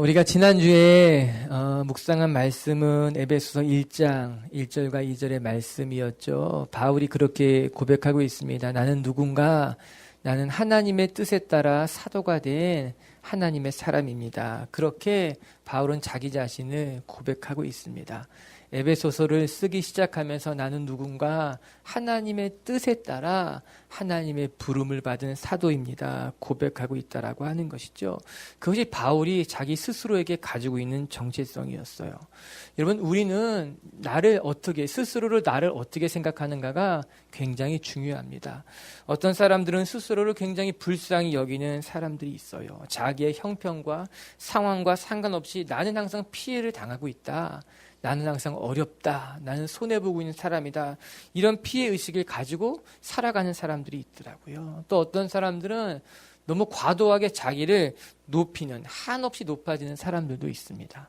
우리가 지난주에 묵상한 말씀은 에베소서 1장 1절과 2절의 말씀이었죠. 바울이 그렇게 고백하고 있습니다. 나는 누군가? 나는 하나님의 뜻에 따라 사도가 된 하나님의 사람입니다. 그렇게 바울은 자기 자신을 고백하고 있습니다. 에베소서를 쓰기 시작하면서 나는 누군가? 하나님의 뜻에 따라 하나님의 부름을 받은 사도입니다. 고백하고 있다라고 하는 것이죠. 그것이 바울이 자기 스스로에게 가지고 있는 정체성이었어요. 여러분, 우리는 스스로를 나를 어떻게 생각하는가가 굉장히 중요합니다. 어떤 사람들은 스스로를 굉장히 불쌍히 여기는 사람들이 있어요. 자기의 형편과 상황과 상관없이 나는 항상 피해를 당하고 있다. 나는 항상 어렵다. 나는 손해보고 있는 사람이다. 이런 피해의식을 가지고 살아가는 사람들이 있더라고요. 또 어떤 사람들은 너무 과도하게 자기를 높이는, 한없이 높아지는 사람들도 있습니다.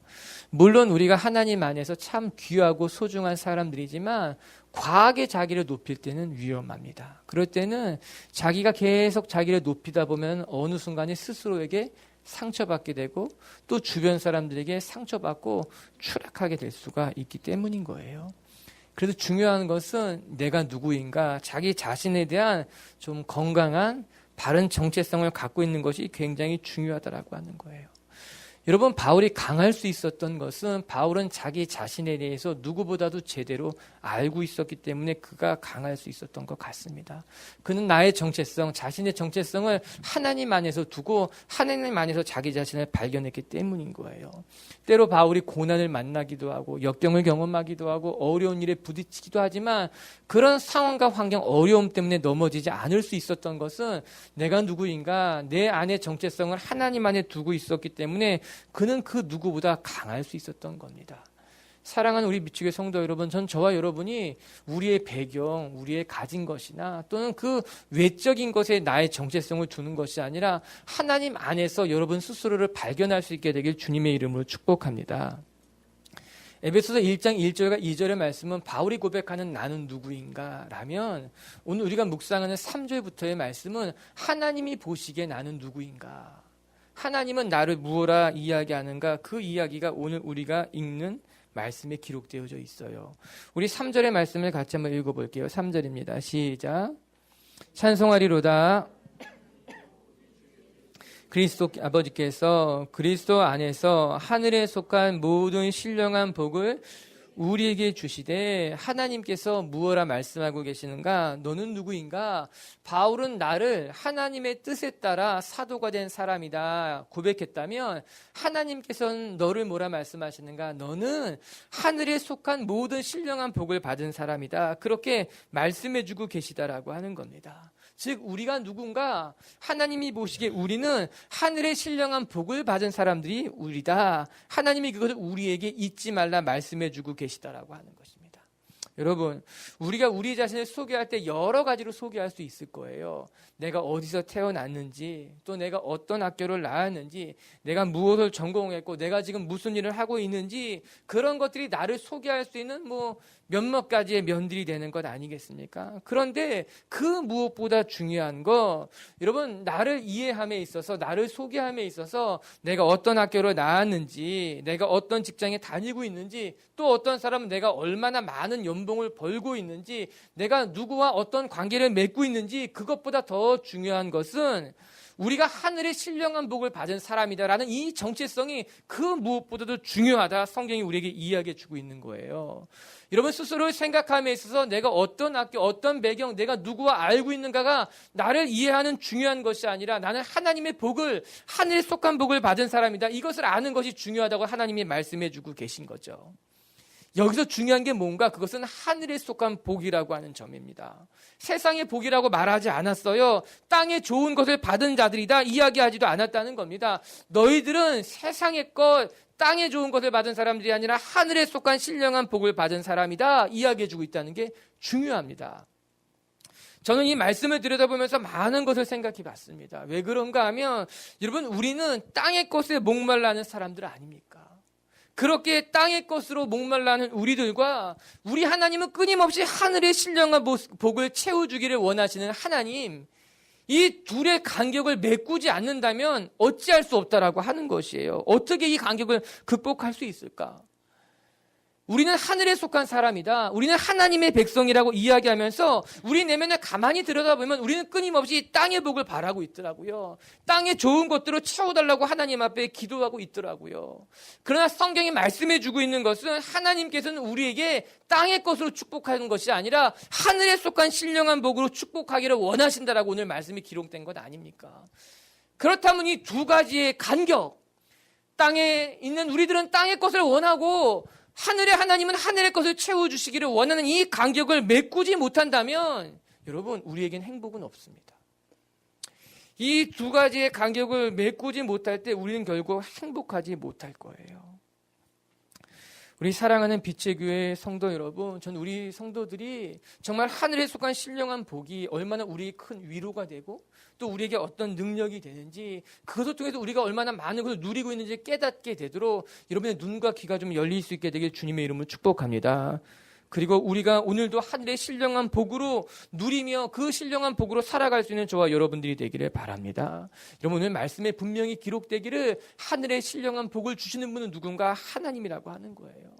물론 우리가 하나님 안에서 참 귀하고 소중한 사람들이지만 과하게 자기를 높일 때는 위험합니다. 그럴 때는 자기가 계속 자기를 높이다 보면 어느 순간에 스스로에게 상처받게 되고 또 주변 사람들에게 상처받고 추락하게 될 수가 있기 때문인 거예요. 그래서 중요한 것은 내가 누구인가, 자기 자신에 대한 좀 건강한 바른 정체성을 갖고 있는 것이 굉장히 중요하다라고 하는 거예요. 여러분, 바울이 강할 수 있었던 것은 바울은 자기 자신에 대해서 누구보다도 제대로 알고 있었기 때문에 그가 강할 수 있었던 것 같습니다. 그는 나의 정체성, 자신의 정체성을 하나님 안에서 두고 하나님 안에서 자기 자신을 발견했기 때문인 거예요. 때로 바울이 고난을 만나기도 하고 역경을 경험하기도 하고 어려운 일에 부딪히기도 하지만 그런 상황과 환경, 어려움 때문에 넘어지지 않을 수 있었던 것은 내가 누구인가, 내 안의 정체성을 하나님 안에 두고 있었기 때문에 그는 그 누구보다 강할 수 있었던 겁니다. 사랑하는 우리 미추교회 성도 여러분, 저와 여러분이 우리의 배경, 우리의 가진 것이나 또는 그 외적인 것에 나의 정체성을 두는 것이 아니라 하나님 안에서 여러분 스스로를 발견할 수 있게 되길 주님의 이름으로 축복합니다. 에베소서 1장 1절과 2절의 말씀은 바울이 고백하는 나는 누구인가 라면 오늘 우리가 묵상하는 3절부터의 말씀은 하나님이 보시기에 나는 누구인가, 하나님은 나를 무엇라 이야기하는가, 그 이야기가 오늘 우리가 읽는 말씀에 기록되어져 있어요. 우리 3절의 말씀을 같이 한번 읽어볼게요. 3절입니다. 시작. 찬송하리로다. 그리스도 아버지께서 그리스도 안에서 하늘에 속한 모든 신령한 복을 우리에게 주시되, 하나님께서 무엇라 말씀하고 계시는가? 너는 누구인가? 바울은 나를 하나님의 뜻에 따라 사도가 된 사람이다 고백했다면 하나님께서는 너를 뭐라 말씀하시는가? 너는 하늘에 속한 모든 신령한 복을 받은 사람이다. 그렇게 말씀해주고 계시다라고 하는 겁니다. 즉 우리가 누군가, 하나님이 보시기에 우리는 하늘의 신령한 복을 받은 사람들이 우리다. 하나님이 그것을 우리에게 잊지 말라 말씀해주고 계시다라고 하는 것입니다. 여러분, 우리가 우리 자신을 소개할 때 여러 가지로 소개할 수 있을 거예요. 내가 어디서 태어났는지, 또 내가 어떤 학교를 나왔는지, 내가 무엇을 전공했고 내가 지금 무슨 일을 하고 있는지, 그런 것들이 나를 소개할 수 있는 몇몇 가지의 면들이 되는 것 아니겠습니까? 그런데 그 무엇보다 중요한 거, 여러분, 나를 이해함에 있어서, 나를 소개함에 있어서 내가 어떤 학교를 나왔는지, 내가 어떤 직장에 다니고 있는지, 또 어떤 사람은 내가 얼마나 많은 연봉을 벌고 있는지, 내가 누구와 어떤 관계를 맺고 있는지, 그것보다 더 중요한 것은 우리가 하늘의 신령한 복을 받은 사람이다라는 이 정체성이 그 무엇보다도 중요하다. 성경이 우리에게 이야기해 주고 있는 거예요. 여러분, 스스로를 생각함에 있어서 내가 어떤 학교, 어떤 배경, 내가 누구와 알고 있는가가 나를 이해하는 중요한 것이 아니라 나는 하나님의 복을, 하늘에 속한 복을 받은 사람이다. 이것을 아는 것이 중요하다고 하나님이 말씀해 주고 계신 거죠. 여기서 중요한 게 뭔가? 그것은 하늘에 속한 복이라고 하는 점입니다. 세상의 복이라고 말하지 않았어요. 땅에 좋은 것을 받은 자들이다 이야기하지도 않았다는 겁니다. 너희들은 세상의 것, 땅에 좋은 것을 받은 사람들이 아니라 하늘에 속한 신령한 복을 받은 사람이다 이야기해주고 있다는 게 중요합니다. 저는 이 말씀을 들여다보면서 많은 것을 생각해 봤습니다. 왜 그런가 하면, 여러분, 우리는 땅의 것에 목말라는 사람들 아닙니까? 그렇게 땅의 것으로 목말라는 우리들과 우리 하나님은 끊임없이 하늘의 신령한 복을 채워주기를 원하시는 하나님, 이 둘의 간격을 메꾸지 않는다면 어찌할 수 없다라고 하는 것이에요. 어떻게 이 간격을 극복할 수 있을까? 우리는 하늘에 속한 사람이다. 우리는 하나님의 백성이라고 이야기하면서 우리 내면을 가만히 들여다보면 우리는 끊임없이 땅의 복을 바라고 있더라고요. 땅의 좋은 것들을 채워달라고 하나님 앞에 기도하고 있더라고요. 그러나 성경이 말씀해주고 있는 것은 하나님께서는 우리에게 땅의 것으로 축복하는 것이 아니라 하늘에 속한 신령한 복으로 축복하기를 원하신다라고 오늘 말씀이 기록된 것 아닙니까? 그렇다면 이 두 가지의 간격, 땅에 있는 우리들은 땅의 것을 원하고 하늘의 하나님은 하늘의 것을 채워주시기를 원하는 이 간격을 메꾸지 못한다면 여러분 우리에겐 행복은 없습니다. 이 두 가지의 간격을 메꾸지 못할 때 우리는 결국 행복하지 못할 거예요. 우리 사랑하는 빛의 교회 성도 여러분, 전 우리 성도들이 정말 하늘에 속한 신령한 복이 얼마나 우리의 큰 위로가 되고 또 우리에게 어떤 능력이 되는지 그것을 통해서 우리가 얼마나 많은 것을 누리고 있는지 깨닫게 되도록 여러분의 눈과 귀가 좀 열릴 수 있게 되길 주님의 이름으로 축복합니다. 그리고 우리가 오늘도 하늘의 신령한 복으로 누리며 그 신령한 복으로 살아갈 수 있는 저와 여러분들이 되기를 바랍니다. 여러분 오늘 말씀에 분명히 기록되기를 하늘의 신령한 복을 주시는 분은 누군가? 하나님이라고 하는 거예요.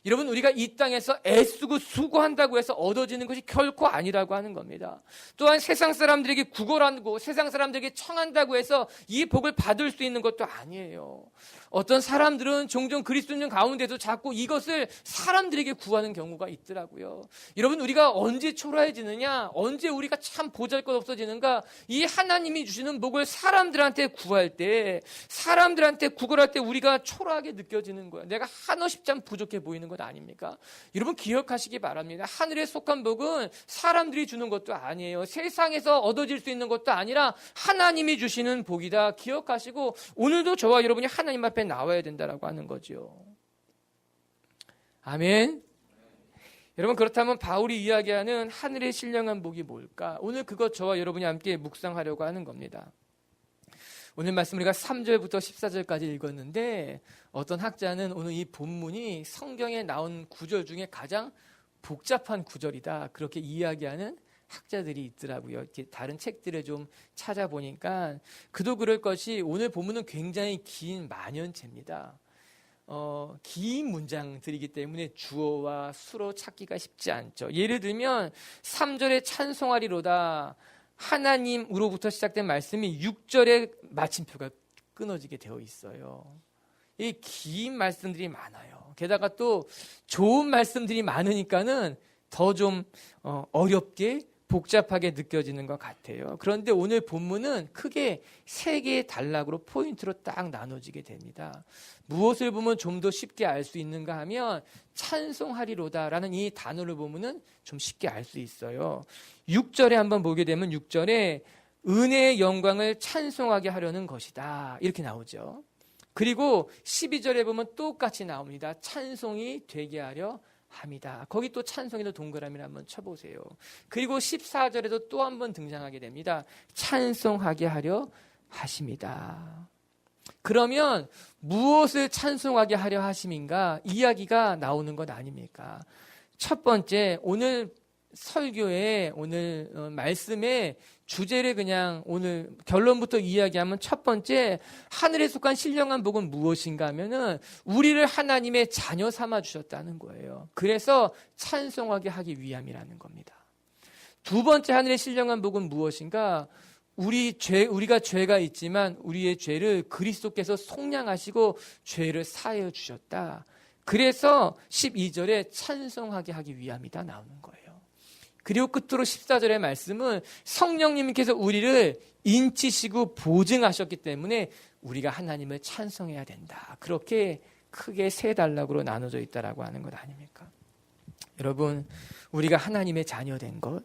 여러분 우리가 이 땅에서 애쓰고 수고한다고 해서 얻어지는 것이 결코 아니라고 하는 겁니다. 또한 세상 사람들에게 구걸하고 세상 사람들에게 청한다고 해서 이 복을 받을 수 있는 것도 아니에요. 어떤 사람들은 종종 그리스도인 가운데도 자꾸 이것을 사람들에게 구하는 경우가 있더라고요. 여러분 우리가 언제 초라해지느냐, 언제 우리가 참 보잘것없어지는가, 이 하나님이 주시는 복을 사람들한테 구할 때, 사람들한테 구걸할 때 우리가 초라하게 느껴지는 거예요. 내가 한없이 참 부족해 보이는 것 아닙니까? 여러분 기억하시기 바랍니다. 하늘에 속한 복은 사람들이 주는 것도 아니에요. 세상에서 얻어질 수 있는 것도 아니라 하나님이 주시는 복이다. 기억하시고 오늘도 저와 여러분이 하나님 앞에 나와야 된다라고 하는 거죠. 아멘. 여러분 그렇다면 바울이 이야기하는 하늘의 신령한 복이 뭘까? 오늘 그것 저와 여러분이 함께 묵상하려고 하는 겁니다. 오늘 말씀 우리가 3절부터 14절까지 읽었는데 어떤 학자는 오늘 이 본문이 성경에 나온 구절 중에 가장 복잡한 구절이다 그렇게 이야기하는 학자들이 있더라고요. 이렇게 다른 책들을 좀 찾아보니까 그도 그럴 것이 오늘 본문은 굉장히 긴 만연체입니다. 긴 문장들이기 때문에 주어와 수로 찾기가 쉽지 않죠. 예를 들면 3절에 찬송하리로다 하나님으로부터 시작된 말씀이 6절에 마침표가 끊어지게 되어 있어요. 이 긴 말씀들이 많아요. 게다가 또 좋은 말씀들이 많으니까는 더 좀 어렵게 복잡하게 느껴지는 것 같아요. 그런데 오늘 본문은 크게 세 개의 단락으로 포인트로 딱 나눠지게 됩니다. 무엇을 보면 좀 더 쉽게 알 수 있는가 하면 찬송하리로다라는 이 단어를 보면은 좀 쉽게 알 수 있어요. 6절에 한번 보게 되면 6절에 은혜의 영광을 찬송하게 하려는 것이다 이렇게 나오죠. 그리고 12절에 보면 똑같이 나옵니다. 찬송이 되게 하려 합니다. 거기 또 찬송에도 동그라미를 한번 쳐보세요. 그리고 14절에도 또 한 번 등장하게 됩니다. 찬송하게 하려 하십니다. 그러면 무엇을 찬송하게 하려 하심인가? 이야기가 나오는 것 아닙니까? 첫 번째, 오늘 설교에 오늘 말씀의 주제를 그냥 오늘 결론부터 이야기하면 첫 번째 하늘에 속한 신령한 복은 무엇인가 하면은 우리를 하나님의 자녀 삼아 주셨다는 거예요. 그래서 찬송하게 하기 위함이라는 겁니다. 두 번째 하늘의 신령한 복은 무엇인가? 우리가 죄가 있지만 우리의 죄를 그리스도께서 속량하시고 죄를 사하여 주셨다. 그래서 12절에 찬송하게 하기 위함이다 나오는 거예요. 그리고 끝으로 14절의 말씀은 성령님께서 우리를 인치시고 보증하셨기 때문에 우리가 하나님을 찬송해야 된다. 그렇게 크게 세 단락으로 나눠져 있다라고 하는 것 아닙니까? 여러분, 우리가 하나님의 자녀된 것,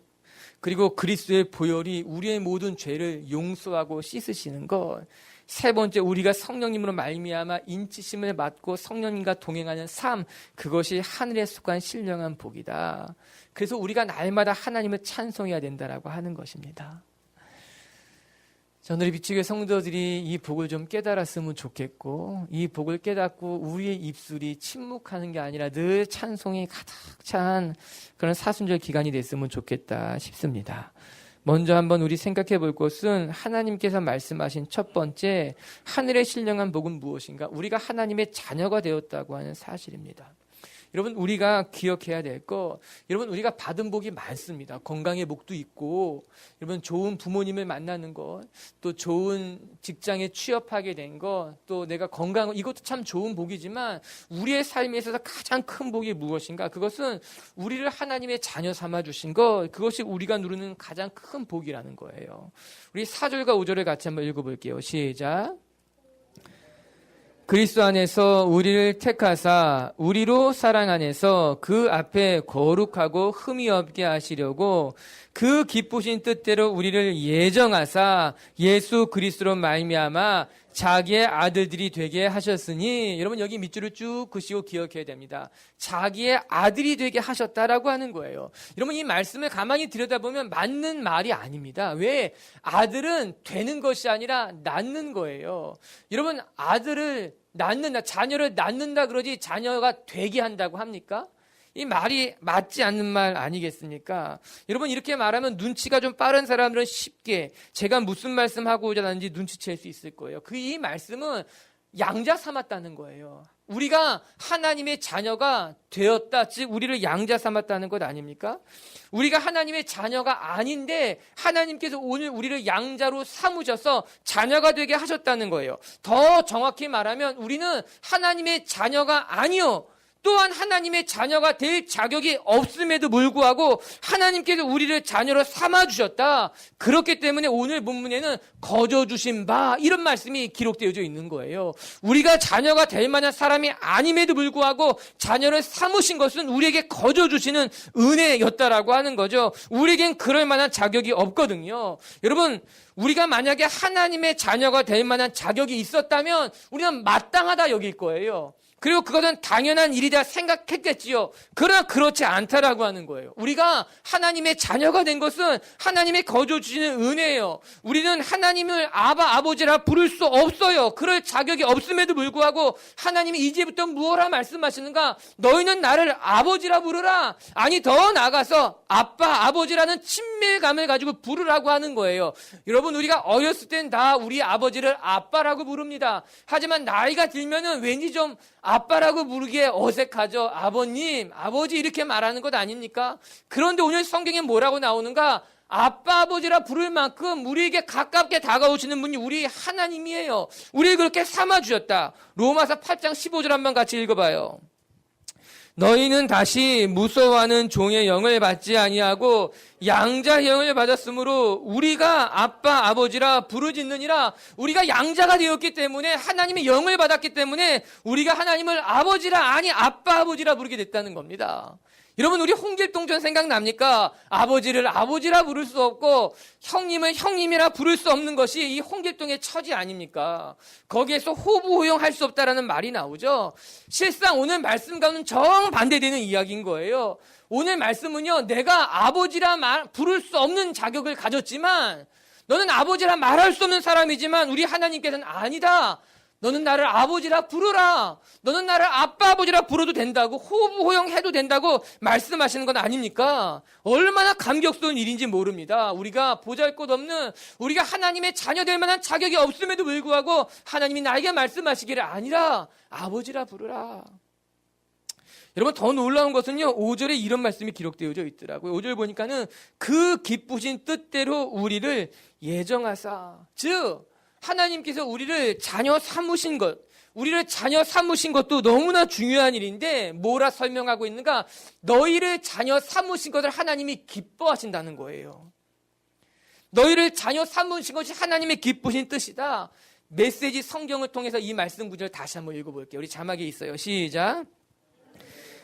그리고 그리스도의 보혈이 우리의 모든 죄를 용서하고 씻으시는 것, 세 번째 우리가 성령님으로 말미암아 인치심을 받고 성령님과 동행하는 삶, 그것이 하늘에 속한 신령한 복이다. 그래서 우리가 날마다 하나님을 찬송해야 된다라고 하는 것입니다. 오늘 비치교회 성도들이 이 복을 좀 깨달았으면 좋겠고, 이 복을 깨닫고 우리의 입술이 침묵하는 게 아니라 늘 찬송이 가득 찬 그런 사순절 기간이 됐으면 좋겠다 싶습니다. 먼저 한번 우리 생각해 볼 것은 하나님께서 말씀하신 첫 번째 하늘의 신령한 복은 무엇인가? 우리가 하나님의 자녀가 되었다고 하는 사실입니다. 여러분, 우리가 기억해야 될 거, 여러분, 우리가 받은 복이 많습니다. 건강의 복도 있고, 여러분, 좋은 부모님을 만나는 것, 또 좋은 직장에 취업하게 된 것, 또 내가 건강, 이것도 참 좋은 복이지만, 우리의 삶에 있어서 가장 큰 복이 무엇인가? 그것은 우리를 하나님의 자녀 삼아주신 것, 그것이 우리가 누리는 가장 큰 복이라는 거예요. 우리 4절과 5절을 같이 한번 읽어볼게요. 시작. 그리스도 안에서 우리를 택하사 우리로 사랑 안에서 그 앞에 거룩하고 흠이 없게 하시려고 그 기쁘신 뜻대로 우리를 예정하사 예수 그리스도로 말미암아 자기의 아들들이 되게 하셨으니, 여러분 여기 밑줄을 쭉 그시고 기억해야 됩니다. 자기의 아들이 되게 하셨다라고 하는 거예요. 여러분 이 말씀을 가만히 들여다보면 맞는 말이 아닙니다. 왜? 아들은 되는 것이 아니라 낳는 거예요. 여러분 아들을 낳는다, 자녀를 낳는다 그러지 자녀가 되게 한다고 합니까? 이 말이 맞지 않는 말 아니겠습니까? 여러분 이렇게 말하면 눈치가 좀 빠른 사람들은 쉽게 제가 무슨 말씀하고자 하는지 눈치챌 수 있을 거예요. 이 말씀은 양자 삼았다는 거예요. 우리가 하나님의 자녀가 되었다, 즉 우리를 양자 삼았다는 것 아닙니까? 우리가 하나님의 자녀가 아닌데 하나님께서 오늘 우리를 양자로 삼으셔서 자녀가 되게 하셨다는 거예요. 더 정확히 말하면 우리는 하나님의 자녀가 아니요, 또한 하나님의 자녀가 될 자격이 없음에도 불구하고 하나님께서 우리를 자녀로 삼아주셨다. 그렇기 때문에 오늘 본문에는 거저주신 바, 이런 말씀이 기록되어져 있는 거예요. 우리가 자녀가 될 만한 사람이 아님에도 불구하고 자녀를 삼으신 것은 우리에게 거저주시는 은혜였다라고 하는 거죠. 우리에겐 그럴 만한 자격이 없거든요. 여러분 우리가 만약에 하나님의 자녀가 될 만한 자격이 있었다면 우리는 마땅하다 여길 거예요. 그리고 그것은 당연한 일이다 생각했겠지요. 그러나 그렇지 않다라고 하는 거예요. 우리가 하나님의 자녀가 된 것은 하나님의 거저 주시는 은혜예요. 우리는 하나님을 아바, 아버지라 부를 수 없어요. 그럴 자격이 없음에도 불구하고 하나님이 이제부터 무엇라 말씀하시는가? 너희는 나를 아버지라 부르라. 아니 더 나아가서 아빠, 아버지라는 친밀감을 가지고 부르라고 하는 거예요. 여러분 우리가 어렸을 땐 다 우리 아버지를 아빠라고 부릅니다. 하지만 나이가 들면은 왠지 좀 아빠라고 부르기에 어색하죠. 아버님, 아버지 이렇게 말하는 것 아닙니까? 그런데 오늘 성경에 뭐라고 나오는가? 아빠, 아버지라 부를 만큼 우리에게 가깝게 다가오시는 분이 우리 하나님이에요. 우리를 그렇게 삼아주셨다. 로마서 8장 15절 한번 같이 읽어봐요. 너희는 다시 무서워하는 종의 영을 받지 아니하고 양자의 영을 받았으므로 우리가 아빠 아버지라 부르짖느니라. 우리가 양자가 되었기 때문에, 하나님의 영을 받았기 때문에 우리가 하나님을 아버지라, 아니 아빠 아버지라 부르게 됐다는 겁니다. 여러분 우리 홍길동전 생각납니까? 아버지를 아버지라 부를 수 없고 형님을 형님이라 부를 수 없는 것이 이 홍길동의 처지 아닙니까? 거기에서 호부호용할 수 없다라는 말이 나오죠. 실상 오늘 말씀과는 정반대되는 이야기인 거예요. 오늘 말씀은요, 내가 아버지라 부를 수 없는 자격을 가졌지만, 너는 아버지라 말할 수 없는 사람이지만 우리 하나님께서는 아니다. 너는 나를 아버지라 부르라. 너는 나를 아빠 아버지라 부르도 된다고, 호부호용해도 된다고 말씀하시는 건 아닙니까? 얼마나 감격스러운 일인지 모릅니다. 우리가 보잘것없는, 우리가 하나님의 자녀 될 만한 자격이 없음에도 불구하고 하나님이 나에게 말씀하시기를 아니라 아버지라 부르라. 여러분 더 놀라운 것은요, 5절에 이런 말씀이 기록되어져 있더라고요. 5절 보니까는 그 기쁘신 뜻대로 우리를 예정하사, 즉 하나님께서 우리를 자녀 삼으신 것, 우리를 자녀 삼으신 것도 너무나 중요한 일인데 뭐라 설명하고 있는가? 너희를 자녀 삼으신 것을 하나님이 기뻐하신다는 거예요. 너희를 자녀 삼으신 것이 하나님의 기쁘신 뜻이다. 메시지 성경을 통해서 이 말씀 구절 다시 한번 읽어볼게요. 우리 자막에 있어요. 시작.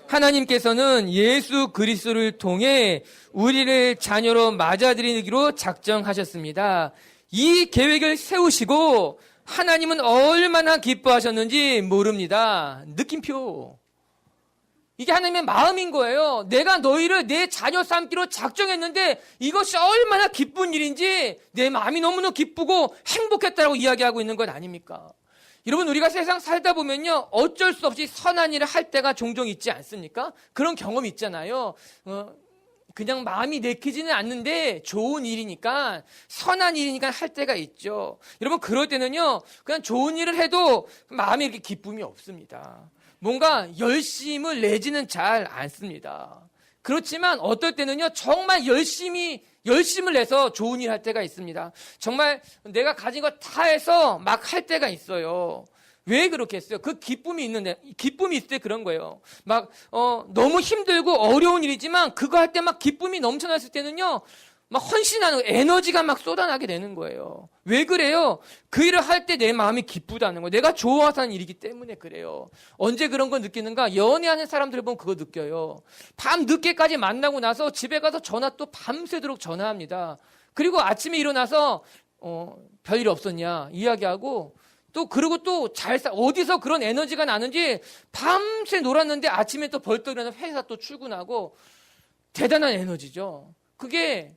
하나님께서는 예수 그리스도를 통해 우리를 자녀로 맞아들이기로 작정하셨습니다. 이 계획을 세우시고 하나님은 얼마나 기뻐하셨는지 모릅니다. 느낌표. 이게 하나님의 마음인 거예요. 내가 너희를 내 자녀 삼기로 작정했는데 이것이 얼마나 기쁜 일인지 내 마음이 너무나 기쁘고 행복했다라고 이야기하고 있는 것 아닙니까? 여러분 우리가 세상 살다 보면요, 어쩔 수 없이 선한 일을 할 때가 종종 있지 않습니까? 그런 경험이 있잖아요. 그냥 마음이 내키지는 않는데 좋은 일이니까, 선한 일이니까 할 때가 있죠. 여러분, 그럴 때는요, 그냥 좋은 일을 해도 마음에 이렇게 기쁨이 없습니다. 뭔가 열심을 내지는 잘 않습니다. 그렇지만 어떨 때는요, 정말 열심을 내서 좋은 일 할 때가 있습니다. 정말 내가 가진 거 다 해서 막 할 때가 있어요. 왜 그렇게 했어요? 그 기쁨이 있을 때 그런 거예요. 너무 힘들고 어려운 일이지만 그거 할 때 막 기쁨이 넘쳐났을 때는요, 막 헌신하는 에너지가 막 쏟아나게 되는 거예요. 왜 그래요? 그 일을 할 때 내 마음이 기쁘다는 거예요. 내가 좋아서 하는 일이기 때문에 그래요. 언제 그런 걸 느끼는가? 연애하는 사람들 보면 그거 느껴요. 밤 늦게까지 만나고 나서 집에 가서 전화 또 밤새도록 전화합니다. 그리고 아침에 일어나서 별일 없었냐 이야기하고, 그리고 어디서 그런 에너지가 나는지 밤새 놀았는데 아침에 또 벌떡 일어나서 회사 또 출근하고, 대단한 에너지죠. 그게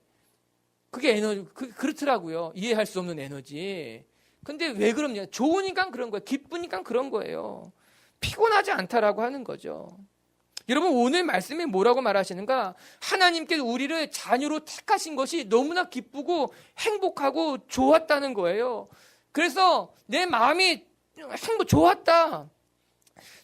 에너지, 그렇더라고요. 이해할 수 없는 에너지. 근데 왜 그러냐? 좋으니까 그런 거예요. 기쁘니까 그런 거예요. 피곤하지 않다라고 하는 거죠. 여러분, 오늘 말씀에 뭐라고 말하시는가? 하나님께서 우리를 자녀로 택하신 것이 너무나 기쁘고 행복하고 좋았다는 거예요. 그래서 내 마음이 좋았다.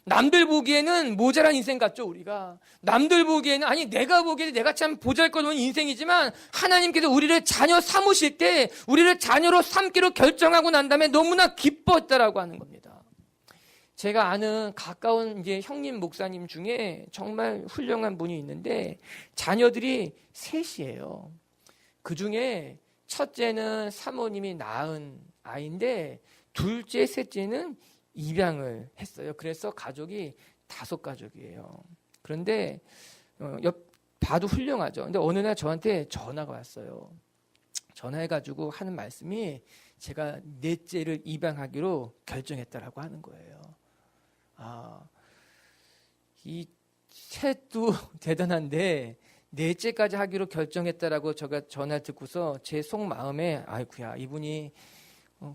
남들 보기에는 모자란 인생 같죠, 우리가. 남들 보기에는, 내가 보기에는 내가 참 보잘것없는 인생이지만, 하나님께서 우리를 자녀 삼으실 때, 우리를 자녀로 삼기로 결정하고 난 다음에 너무나 기뻤다라고 하는 겁니다. 제가 아는 가까운 형님 목사님 중에 정말 훌륭한 분이 있는데, 자녀들이 셋이에요. 그 중에 첫째는 사모님이 낳은 아이인데, 둘째, 셋째는 입양을 했어요. 그래서 가족이 5가족이에요. 그런데 봐도 훌륭하죠. 근데 어느 날 저한테 전화가 왔어요. 전화해가지고 하는 말씀이, 제가 넷째를 입양하기로 결정했다라고 하는 거예요. 이 셋도 대단한데 넷째까지 하기로 결정했다라고 제가 전화를 듣고서 제 속마음에, 아이쿠야, 이분이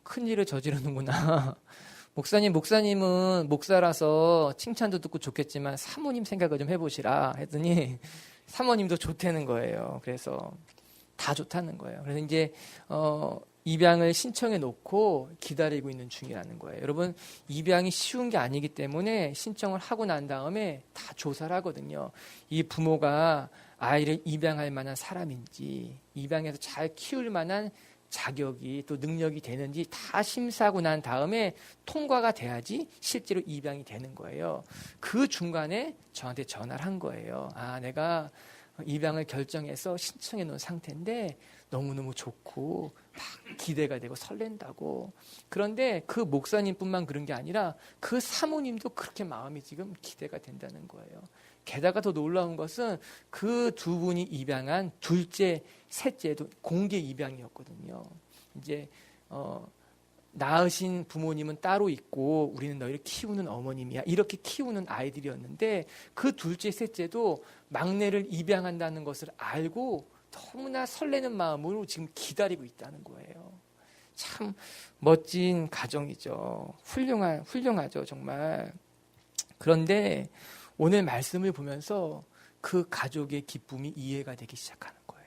큰일을 저지르는구나. 목사님은 목사라서 칭찬도 듣고 좋겠지만 사모님 생각을 좀 해보시라 했더니 사모님도 좋다는 거예요. 그래서 다 좋다는 거예요. 그래서 입양을 신청해 놓고 기다리고 있는 중이라는 거예요. 여러분, 입양이 쉬운 게 아니기 때문에 신청을 하고 난 다음에 다 조사를 하거든요. 이 부모가 아이를 입양할 만한 사람인지, 입양해서 잘 키울 만한 자격이 또 능력이 되는지 다 심사하고 난 다음에 통과가 돼야지 실제로 입양이 되는 거예요. 그 중간에 저한테 전화를 한 거예요. 내가 입양을 결정해서 신청해 놓은 상태인데 너무너무 좋고 막 기대가 되고 설렌다고. 그런데 그 목사님뿐만 그런 게 아니라 그 사모님도 그렇게 마음이 지금 기대가 된다는 거예요. 게다가 더 놀라운 것은 그 두 분이 입양한 둘째, 셋째도 공개 입양이었거든요. 낳으신 부모님은 따로 있고 우리는 너희를 키우는 어머님이야. 이렇게 키우는 아이들이었는데 그 둘째, 셋째도 막내를 입양한다는 것을 알고 너무나 설레는 마음으로 지금 기다리고 있다는 거예요. 참 멋진 가정이죠. 훌륭하죠, 정말. 그런데 오늘 말씀을 보면서 그 가족의 기쁨이 이해가 되기 시작하는 거예요.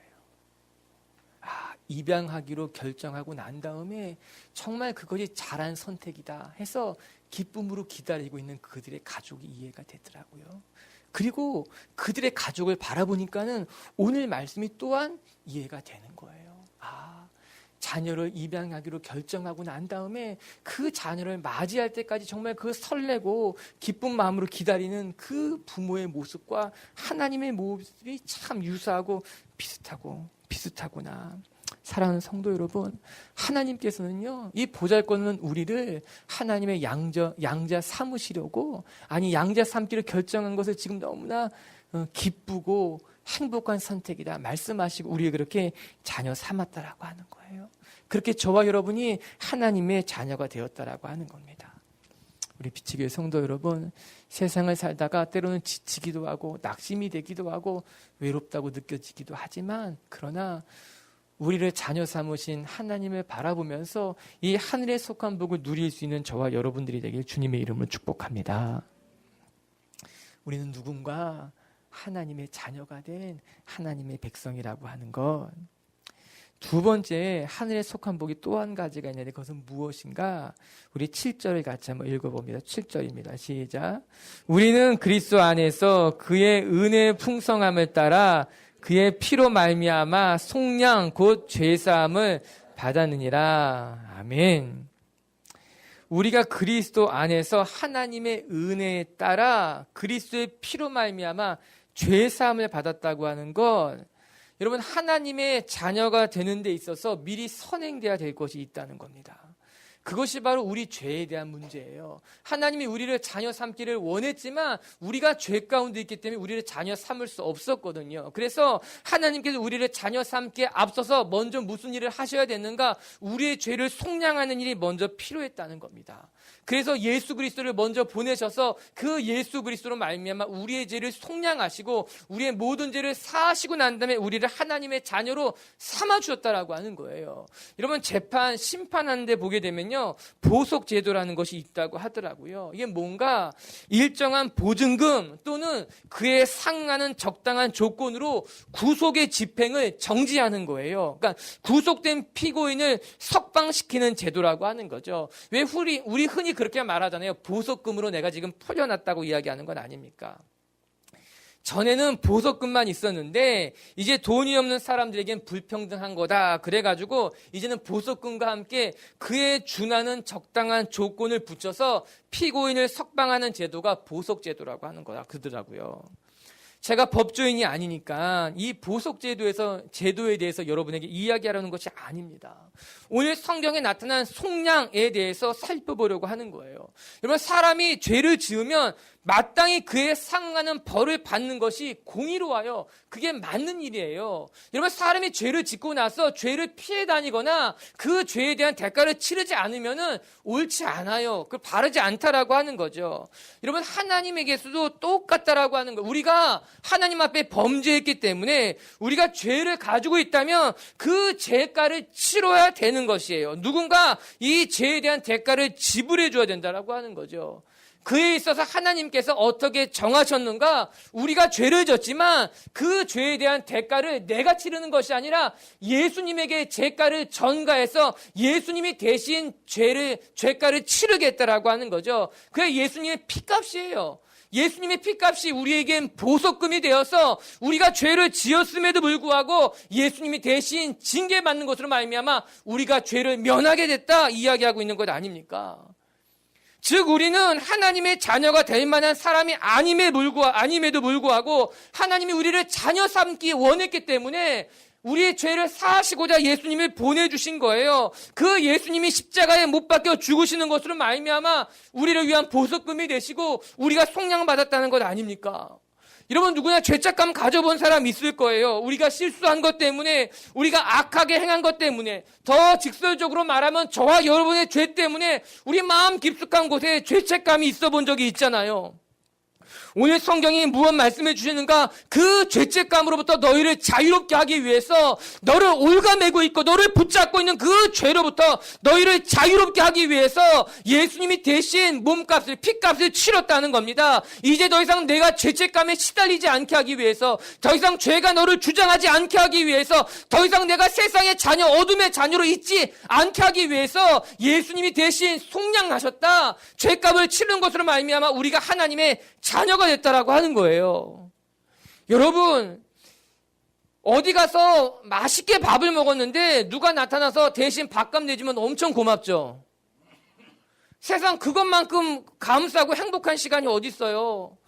입양하기로 결정하고 난 다음에 정말 그것이 잘한 선택이다 해서 기쁨으로 기다리고 있는 그들의 가족이 이해가 되더라고요. 그리고 그들의 가족을 바라보니까는 오늘 말씀이 또한 이해가 되는 거예요. 자녀를 입양하기로 결정하고 난 다음에 그 자녀를 맞이할 때까지 정말 그 설레고 기쁜 마음으로 기다리는 그 부모의 모습과 하나님의 모습이 참 유사하고 비슷하구나. 사랑하는 성도 여러분, 하나님께서는요, 이 보잘것없는 우리를 하나님의 양자 삼으시려고, 양자 삼기를 결정한 것을 지금 너무나 기쁘고 행복한 선택이다 말씀하시고 우리를 그렇게 자녀 삼았다라고 하는 거예요. 그렇게 저와 여러분이 하나님의 자녀가 되었다라고 하는 겁니다. 우리 비치교회 성도 여러분, 세상을 살다가 때로는 지치기도 하고 낙심이 되기도 하고 외롭다고 느껴지기도 하지만, 그러나 우리를 자녀 삼으신 하나님을 바라보면서 이 하늘에 속한 복을 누릴 수 있는 저와 여러분들이 되길 주님의 이름으로 축복합니다. 우리는 누군가 하나님의 자녀가 된 하나님의 백성이라고 하는 것. 두 번째, 하늘에 속한 복이 또 한 가지가 있는데 그것은 무엇인가? 우리 7절을 같이 한번 읽어봅니다. 7절입니다. 시작. 우리는 그리스도 안에서 그의 은혜의 풍성함을 따라 그의 피로 말미암아 속량 곧 죄사함을 받았느니라. 아멘. 우리가 그리스도 안에서 하나님의 은혜에 따라 그리스도의 피로 말미암아 죄사함을 받았다고 하는 것, 여러분, 하나님의 자녀가 되는 데 있어서 미리 선행돼야 될 것이 있다는 겁니다. 그것이 바로 우리 죄에 대한 문제예요. 하나님이 우리를 자녀 삼기를 원했지만 우리가 죄 가운데 있기 때문에 우리를 자녀 삼을 수 없었거든요. 그래서 하나님께서 우리를 자녀 삼기에 앞서서 먼저 무슨 일을 하셔야 되는가? 우리의 죄를 속량하는 일이 먼저 필요했다는 겁니다. 그래서 예수 그리스도를 먼저 보내셔서 그 예수 그리스도로 말미암아 우리의 죄를 속량하시고 우리의 모든 죄를 사하시고 난 다음에 우리를 하나님의 자녀로 삼아주셨다라고 하는 거예요. 여러분, 재판, 심판하는 데 보게 되면요, 보석제도라는 것이 있다고 하더라고요. 이게 뭔가 일정한 보증금 또는 그에 상하는 적당한 조건으로 구속의 집행을 정지하는 거예요. 그러니까 구속된 피고인을 석방시키는 제도라고 하는 거죠. 왜 우리 흔히 그렇게 말하잖아요. 보석금으로 내가 지금 풀려났다고 이야기하는 건 아닙니까? 전에는 보석금만 있었는데 이제 돈이 없는 사람들에겐 불평등한 거다. 그래가지고 이제는 보석금과 함께 그에 준하는 적당한 조건을 붙여서 피고인을 석방하는 제도가 보석제도라고 하는 거다 그러더라고요. 제가 법조인이 아니니까 이 보석제도에 대해서 여러분에게 이야기하려는 것이 아닙니다. 오늘 성경에 나타난 속량에 대해서 살펴보려고 하는 거예요. 여러분, 사람이 죄를 지으면 마땅히 그에 상하는 벌을 받는 것이 공의로워요. 그게 맞는 일이에요. 여러분, 사람이 죄를 짓고 나서 죄를 피해 다니거나 그 죄에 대한 대가를 치르지 않으면은 옳지 않아요. 그 바르지 않다라고 하는 거죠. 여러분, 하나님에게서도 똑같다라고 하는 거예요. 우리가 하나님 앞에 범죄했기 때문에 우리가 죄를 가지고 있다면 그 죄가를 치러야 되는 것이에요. 누군가 이 죄에 대한 대가를 지불해 줘야 된다라고 하는 거죠. 그에 있어서 하나님께서 어떻게 정하셨는가? 우리가 죄를 졌지만 그 죄에 대한 대가를 내가 치르는 것이 아니라 예수님에게 죄가를 전가해서 예수님이 대신 죄가를 치르겠다라고 하는 거죠. 그게 예수님의 피값이에요. 예수님의 피값이 우리에겐 보석금이 되어서 우리가 죄를 지었음에도 불구하고 예수님이 대신 징계받는 것으로 말미암아 우리가 죄를 면하게 됐다 이야기하고 있는 것 아닙니까? 즉 우리는 하나님의 자녀가 될 만한 사람이 아님에도 불구하고 하나님이 우리를 자녀 삼기 원했기 때문에 우리의 죄를 사하시고자 예수님을 보내주신 거예요. 그 예수님이 십자가에 못 박혀 죽으시는 것으로 말미암아 우리를 위한 보석금이 되시고 우리가 속량받았다는 것 아닙니까? 여러분, 누구나 죄책감 가져본 사람 있을 거예요. 우리가 실수한 것 때문에, 우리가 악하게 행한 것 때문에, 더 직설적으로 말하면 저와 여러분의 죄 때문에 우리 마음 깊숙한 곳에 죄책감이 있어 본 적이 있잖아요. 오늘 성경이 무엇 말씀해 주시는가? 그 죄책감으로부터 너희를 자유롭게 하기 위해서 너를 올가매고 있고 너를 붙잡고 있는 그 죄로부터 너희를 자유롭게 하기 위해서 예수님이 대신 몸값을, 피값을 치렀다는 겁니다. 이제 더 이상 내가 죄책감에 시달리지 않게 하기 위해서, 더 이상 죄가 너를 주장하지 않게 하기 위해서, 더 이상 내가 세상의 자녀, 어둠의 자녀로 있지 않게 하기 위해서 예수님이 대신 속량하셨다. 죄값을 치른 것으로 말미암아 우리가 하나님의 자녀가 됐다라고 하는 거예요. 여러분, 어디 가서 맛있게 밥을 먹었는데 누가 나타나서 대신 밥값 내주면 엄청 고맙죠. 세상 그것만큼 감사하고 행복한 시간이 어디 있어요.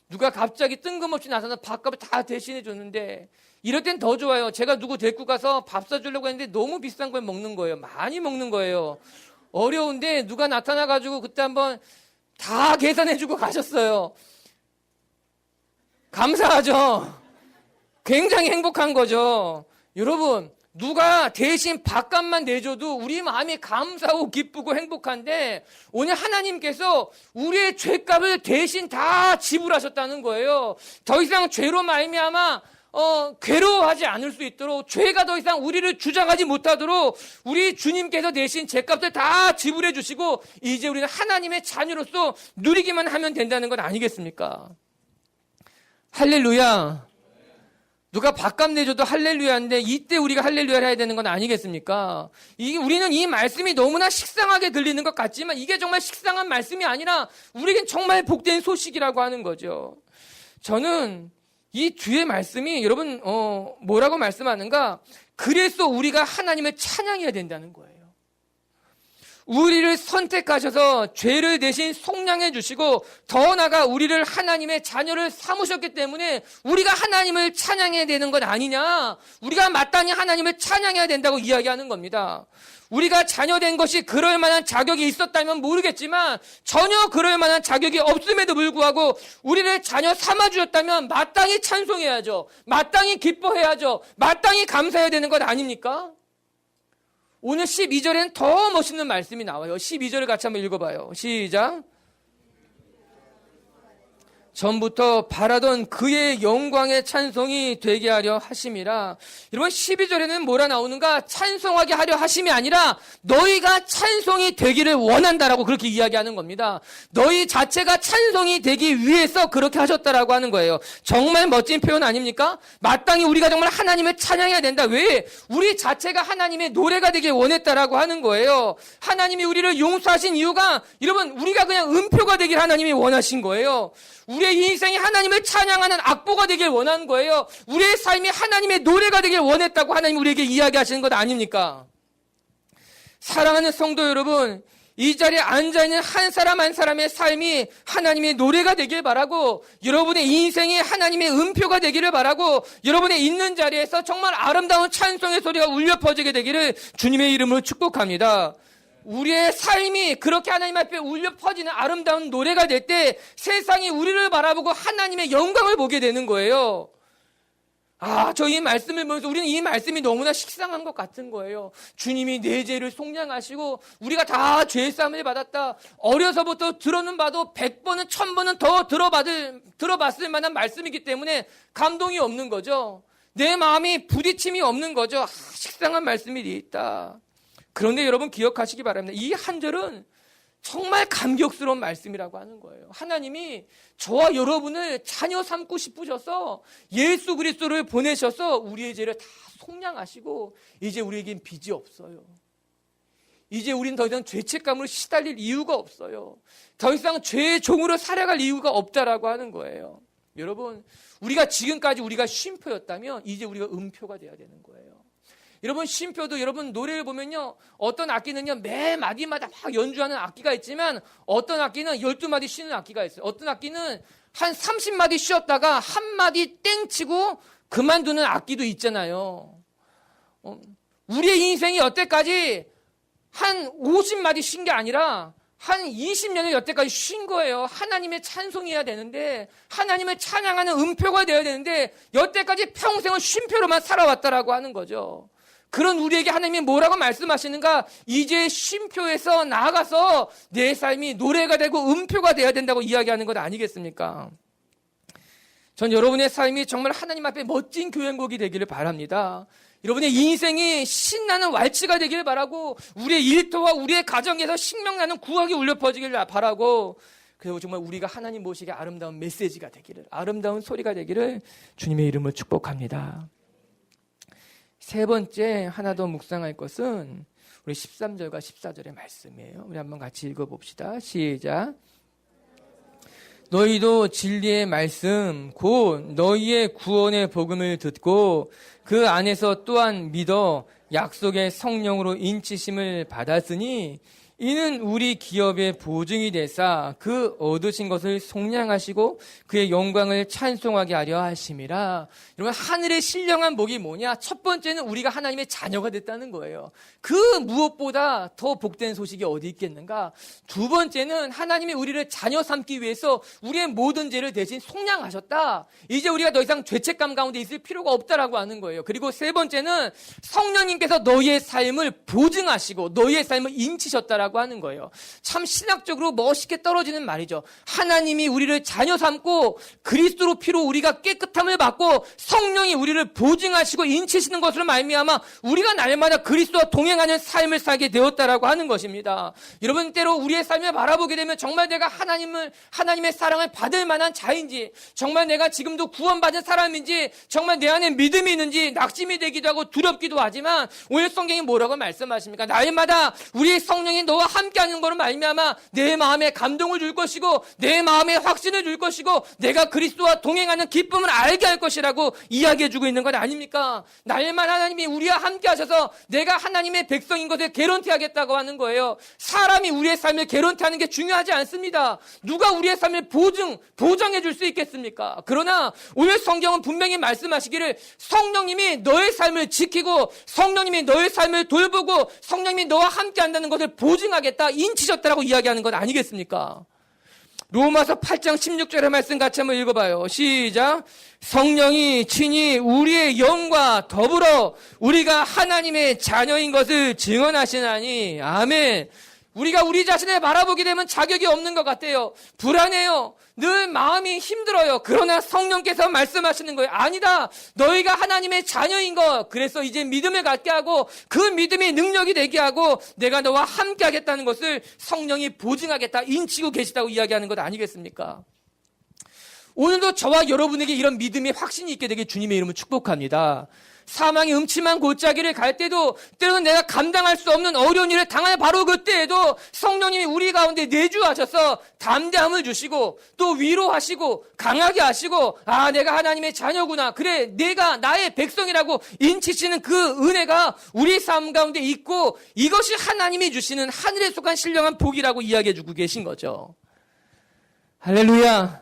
누가 갑자기 뜬금없이 나타나서 밥값을 다 대신해 줬는데 이럴 땐 더 좋아요. 제가 누구 데리고 가서 밥 사주려고 했는데 너무 비싼 걸 먹는 거예요. 많이 먹는 거예요. 어려운데 누가 나타나가지고 그때 한번 다 계산해주고 가셨어요. 감사하죠. 굉장히 행복한 거죠. 여러분, 누가 대신 밥값만 내줘도 우리 마음이 감사하고 기쁘고 행복한데 오늘 하나님께서 우리의 죄값을 대신 다 지불하셨다는 거예요. 더 이상 죄로 말미암아 괴로워하지 않을 수 있도록, 죄가 더 이상 우리를 주장하지 못하도록 우리 주님께서 대신 죄값을 다 지불해 주시고 이제 우리는 하나님의 자녀로서 누리기만 하면 된다는 건 아니겠습니까? 할렐루야. 누가 밥값 내줘도 할렐루야인데 이때 우리가 할렐루야를 해야 되는 건 아니겠습니까? 우리는 이 말씀이 너무나 식상하게 들리는 것 같지만 이게 정말 식상한 말씀이 아니라 우리에겐 정말 복된 소식이라고 하는 거죠. 저는 이 뒤의 말씀이 여러분 뭐라고 말씀하는가? 그래서 우리가 하나님을 찬양해야 된다는 거예요. 우리를 선택하셔서 죄를 대신 속량해 주시고 더 나아가 우리를 하나님의 자녀를 삼으셨기 때문에 우리가 하나님을 찬양해야 되는 것 아니냐. 우리가 마땅히 하나님을 찬양해야 된다고 이야기하는 겁니다. 우리가 자녀된 것이 그럴 만한 자격이 있었다면 모르겠지만 전혀 그럴 만한 자격이 없음에도 불구하고 우리를 자녀 삼아주셨다면 마땅히 찬송해야죠. 마땅히 기뻐해야죠. 마땅히 감사해야 되는 것 아닙니까? 오늘 12절에는 더 멋있는 말씀이 나와요. 12절을 같이 한번 읽어봐요. 시작. 전부터 바라던 그의 영광의 찬송이 되게 하려 하심이라. 여러분 12절에는 뭐라 나오는가? 찬송하게 하려 하심이 아니라 너희가 찬송이 되기를 원한다라고 그렇게 이야기하는 겁니다. 너희 자체가 찬송이 되기 위해서 그렇게 하셨다라고 하는 거예요. 정말 멋진 표현 아닙니까? 마땅히 우리가 정말 하나님을 찬양해야 된다. 왜? 우리 자체가 하나님의 노래가 되길 원했다라고 하는 거예요. 하나님이 우리를 용서하신 이유가 여러분 우리가 그냥 음표가 되길 하나님이 원하신 거예요. 우리의 인생이 하나님을 찬양하는 악보가 되길 원한 거예요. 우리의 삶이 하나님의 노래가 되길 원했다고 하나님 우리에게 이야기하시는 것 아닙니까? 사랑하는 성도 여러분, 이 자리에 앉아있는 한 사람 한 사람의 삶이 하나님의 노래가 되길 바라고 여러분의 인생이 하나님의 음표가 되기를 바라고 여러분의 있는 자리에서 정말 아름다운 찬송의 소리가 울려 퍼지게 되기를 주님의 이름으로 축복합니다. 우리의 삶이 그렇게 하나님 앞에 울려 퍼지는 아름다운 노래가 될 때 세상이 우리를 바라보고 하나님의 영광을 보게 되는 거예요. 저 이 말씀을 보면서 우리는 이 말씀이 너무나 식상한 것 같은 거예요. 주님이 내 죄를 속량하시고 우리가 다 죄사함을 받았다. 어려서부터 들어는 봐도 100번은 1000번은 더 들어봤을 만한 말씀이기 때문에 감동이 없는 거죠. 내 마음이 부딪힘이 없는 거죠. 식상한 말씀이 있다. 그런데 여러분 기억하시기 바랍니다. 이 한 절은 정말 감격스러운 말씀이라고 하는 거예요. 하나님이 저와 여러분을 자녀 삼고 싶으셔서 예수 그리스도를 보내셔서 우리의 죄를 다 속량하시고 이제 우리에겐 빚이 없어요. 이제 우린 더 이상 죄책감으로 시달릴 이유가 없어요. 더 이상 죄의 종으로 살아갈 이유가 없다라고 하는 거예요. 여러분 우리가 지금까지 우리가 쉼표였다면 이제 우리가 음표가 돼야 되는 거예요. 여러분 쉼표도 여러분 노래를 보면요 어떤 악기는요 매 마디마다 막 연주하는 악기가 있지만 어떤 악기는 12마디 쉬는 악기가 있어요. 어떤 악기는 한 30마디 쉬었다가 한 마디 땡 치고 그만두는 악기도 있잖아요. 우리의 인생이 여태까지 한 50마디 쉰 게 아니라 한 20년을 여태까지 쉰 거예요. 하나님의 찬송해야 되는데 하나님을 찬양하는 음표가 되어야 되는데 여태까지 평생을 쉼표로만 살아왔다라고 하는 거죠. 그런 우리에게 하나님이 뭐라고 말씀하시는가? 이제 쉼표에서 나아가서 내 삶이 노래가 되고 음표가 되어야 된다고 이야기하는 것 아니겠습니까? 전 여러분의 삶이 정말 하나님 앞에 멋진 교향곡이 되기를 바랍니다. 여러분의 인생이 신나는 왈츠가 되기를 바라고 우리의 일터와 우리의 가정에서 신명나는 구악이 울려 퍼지기를 바라고 그리고 정말 우리가 하나님 모시게 아름다운 메시지가 되기를 아름다운 소리가 되기를 주님의 이름으로 축복합니다. 세 번째 하나 더 묵상할 것은 우리 13절과 14절의 말씀이에요. 우리 한번 같이 읽어봅시다. 시작. 너희도 진리의 말씀 곧 너희의 구원의 복음을 듣고 그 안에서 또한 믿어 약속의 성령으로 인치심을 받았으니 이는 우리 기업의 보증이 되사 그 얻으신 것을 속량하시고 그의 영광을 찬송하게 하려 하심이라. 여러분 하늘의 신령한 복이 뭐냐? 첫 번째는 우리가 하나님의 자녀가 됐다는 거예요. 그 무엇보다 더 복된 소식이 어디 있겠는가? 두 번째는 하나님이 우리를 자녀 삼기 위해서 우리의 모든 죄를 대신 속량하셨다. 이제 우리가 더 이상 죄책감 가운데 있을 필요가 없다라고 하는 거예요. 그리고 세 번째는 성령님께서 너희의 삶을 보증하시고 너희의 삶을 인치셨다라고 복이라고 하는 거예요. 참 신학적으로 멋있게 떨어지는 말이죠. 하나님이 우리를 자녀 삼고 그리스도로 피로 우리가 깨끗함을 받고 성령이 우리를 보증하시고 인치시는 것으로 말미암아 우리가 날마다 그리스도와 동행하는 삶을 살게 되었다라고 하는 것입니다. 여러분, 때로 우리의 삶을 바라보게 되면 정말 내가 하나님의 사랑을 받을 만한 자인지, 정말 내가 지금도 구원받은 사람인지, 정말 내 안에 믿음이 있는지 낙심이 되기도 하고 두렵기도 하지만, 오늘 성경이 뭐라고 말씀하십니까? 날마다 우리의 성령이 너와 함께하는 것으로 말미암아 내 마음에 감동을 줄 것이고 내 마음에 확신을 줄 것이고 내가 그리스도와 동행하는 기쁨을 알게 할 것이라고 이야기해주고 있는 것 아닙니까? 날마다 하나님이 우리와 함께하셔서 내가 하나님의 백성인 것을 개런티하겠다고 하는 거예요. 사람이 우리의 삶을 개런티하는 게 중요하지 않습니다. 누가 우리의 삶을 보장해 줄 수 있겠습니까? 그러나 오늘 성경은 분명히 말씀하시기를 성령님이 너의 삶을 지키고 성령님이 너의 삶을 돌보고 성령님이 너와 함께 한다는 것을 보증하겠다, 인치셨다라고 이야기하는 것 아니겠습니까? 로마서 8장 16절의 말씀 같이 한번 읽어봐요. 시작. 성령이 친히 우리의 영과 더불어 우리가 하나님의 자녀인 것을 증언하시나니. 아멘. 우리가 우리 자신을 바라보게 되면 자격이 없는 것 같아요. 불안해요. 늘 마음이 힘들어요. 그러나 성령께서 말씀하시는 거예요. 아니다. 너희가 하나님의 자녀인 것. 그래서 이제 믿음을 갖게 하고 그 믿음이 능력이 되게 하고 내가 너와 함께 하겠다는 것을 성령이 보증하겠다, 인치고 계시다고 이야기하는 것 아니겠습니까? 오늘도 저와 여러분에게 이런 믿음의 확신이 있게 되길 주님의 이름으로 축복합니다. 사망의 음침한 골짜기를 갈 때도 때로는 내가 감당할 수 없는 어려운 일을 당할 바로 그때에도 성령님이 우리 가운데 내주하셔서 담대함을 주시고 또 위로하시고 강하게 하시고, 아, 내가 하나님의 자녀구나, 그래, 내가 나의 백성이라고 인치시는 그 은혜가 우리 삶 가운데 있고, 이것이 하나님이 주시는 하늘에 속한 신령한 복이라고 이야기해 주고 계신 거죠. 할렐루야.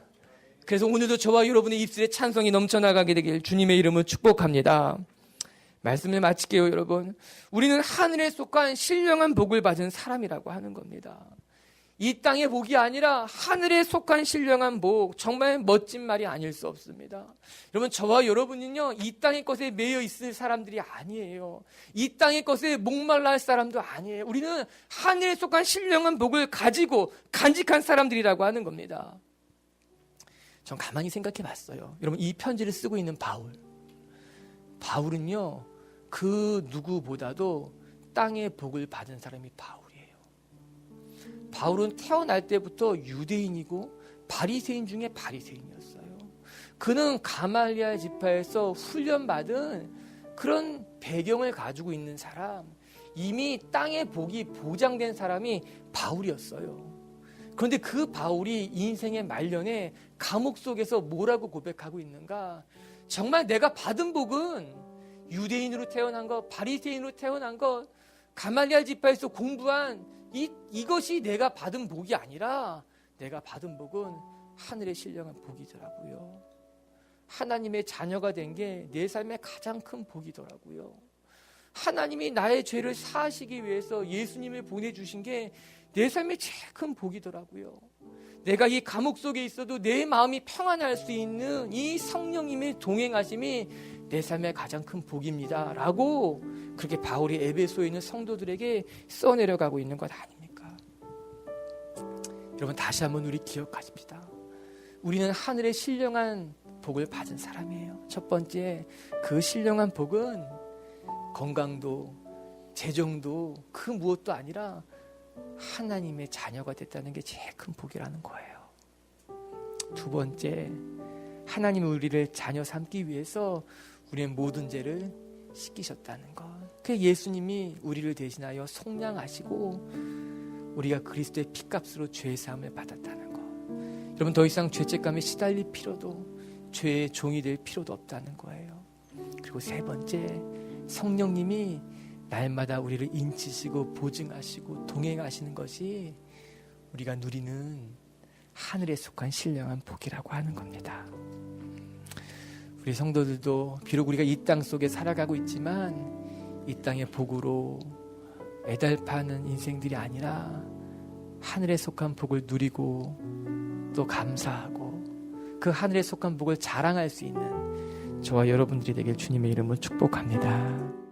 그래서 오늘도 저와 여러분의 입술에 찬송이 넘쳐나가게 되길 주님의 이름으로 축복합니다. 말씀을 마칠게요, 여러분. 우리는 하늘에 속한 신령한 복을 받은 사람이라고 하는 겁니다. 이 땅의 복이 아니라 하늘에 속한 신령한 복, 정말 멋진 말이 아닐 수 없습니다. 여러분, 저와 여러분은요, 이 땅의 것에 매여 있을 사람들이 아니에요. 이 땅의 것에 목말라 할 사람도 아니에요. 우리는 하늘에 속한 신령한 복을 가지고 간직한 사람들이라고 하는 겁니다. 전 가만히 생각해 봤어요. 여러분, 이 편지를 쓰고 있는 바울은요, 그 누구보다도 땅의 복을 받은 사람이 바울이에요. 바울은 태어날 때부터 유대인이고 바리새인 중에 바리새인이었어요. 그는 가말리알 지파에서 훈련받은 그런 배경을 가지고 있는 사람, 이미 땅의 복이 보장된 사람이 바울이었어요. 그런데 그 바울이 인생의 말년에 감옥 속에서 뭐라고 고백하고 있는가? 정말 내가 받은 복은 유대인으로 태어난 것, 바리새인으로 태어난 것, 가말리알 지파에서 공부한 이것이 내가 받은 복이 아니라 내가 받은 복은 하늘의 신령한 복이더라고요. 하나님의 자녀가 된 게 내 삶의 가장 큰 복이더라고요. 하나님이 나의 죄를 사하시기 위해서 예수님을 보내주신 게 내 삶의 제일 큰 복이더라고요. 내가 이 감옥 속에 있어도 내 마음이 평안할 수 있는 이 성령님의 동행하심이 내 삶의 가장 큰 복입니다 라고 그렇게 바울이 에베소에 있는 성도들에게 써내려가고 있는 것 아닙니까? 여러분, 다시 한번 우리 기억하십시다. 우리는 하늘의 신령한 복을 받은 사람이에요. 첫 번째, 그 신령한 복은 건강도 재정도 그 무엇도 아니라 하나님의 자녀가 됐다는 게 제일 큰 복이라는 거예요. 두 번째, 하나님이 우리를 자녀 삼기 위해서 우리의 모든 죄를 씻기셨다는 것. 그 예수님이 우리를 대신하여 속량하시고 우리가 그리스도의 피값으로 죄 사함을 받았다는 것. 여러분, 더 이상 죄책감에 시달릴 필요도, 죄의 종이 될 필요도 없다는 거예요. 그리고 세 번째, 성령님이 날마다 우리를 인치시고 보증하시고 동행하시는 것이 우리가 누리는 하늘에 속한 신령한 복이라고 하는 겁니다. 우리 성도들도 비록 우리가 이 땅 속에 살아가고 있지만 이 땅의 복으로 애달파는 인생들이 아니라 하늘에 속한 복을 누리고 또 감사하고 그 하늘에 속한 복을 자랑할 수 있는 저와 여러분들이 되길 주님의 이름으로 축복합니다.